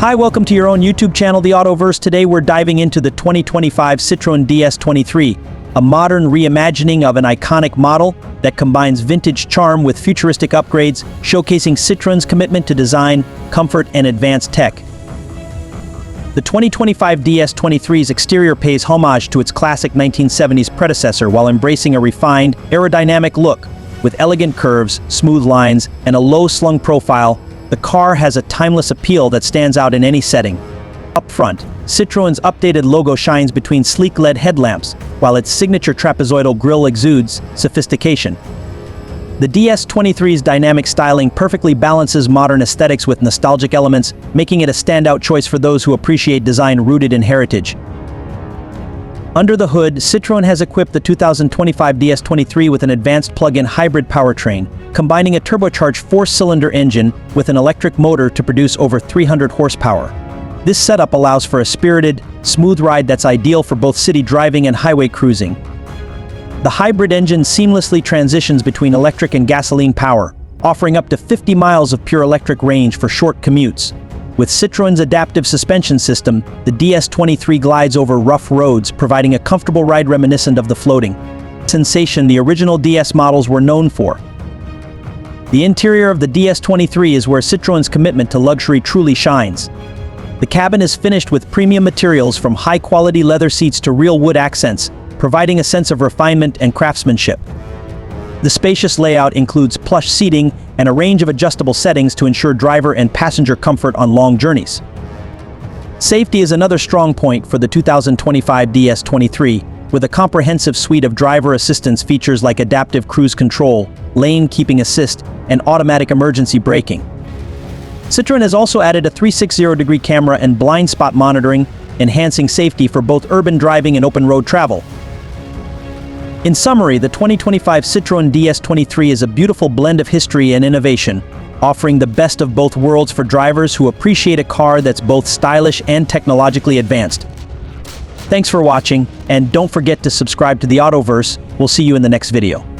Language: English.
Hi, welcome to your own YouTube channel, TheAutoVerse. Today we're diving into the 2025 Citroen DS23, a modern reimagining of an iconic model that combines vintage charm with futuristic upgrades, showcasing Citroen's commitment to design, comfort, and advanced tech. The 2025 DS23's exterior pays homage to its classic 1970s predecessor while embracing a refined, aerodynamic look. With elegant curves, smooth lines, and a low-slung profile, the car has a timeless appeal that stands out in any setting. Up front, Citroen's updated logo shines between sleek LED headlamps, while its signature trapezoidal grille exudes sophistication. The DS23's dynamic styling perfectly balances modern aesthetics with nostalgic elements, making it a standout choice for those who appreciate design rooted in heritage. Under the hood, Citroen has equipped the 2025 DS23 with an advanced plug-in hybrid powertrain, combining a turbocharged four-cylinder engine with an electric motor to produce over 300 horsepower. This setup allows for a spirited, smooth ride that's ideal for both city driving and highway cruising. The hybrid engine seamlessly transitions between electric and gasoline power, offering up to 50 miles of pure electric range for short commutes. With Citroen's adaptive suspension system, the DS23 glides over rough roads, providing a comfortable ride reminiscent of the floating sensation the original DS models were known for. The interior of the DS23 is where Citroen's commitment to luxury truly shines. The cabin is finished with premium materials from high-quality leather seats to real wood accents, providing a sense of refinement and craftsmanship. The spacious layout includes plush seating and a range of adjustable settings to ensure driver and passenger comfort on long journeys. Safety is another strong point for the 2025 DS23, with a comprehensive suite of driver assistance features like adaptive cruise control, lane keeping assist, and automatic emergency braking. Citroen has also added a 360-degree camera and blind spot monitoring, enhancing safety for both urban driving and open road travel. In summary, the 2025 Citroen DS23 is a beautiful blend of history and innovation, offering the best of both worlds for drivers who appreciate a car that's both stylish and technologically advanced. Thanks for watching, and don't forget to subscribe to TheAutoVerse. We'll see you in the next video.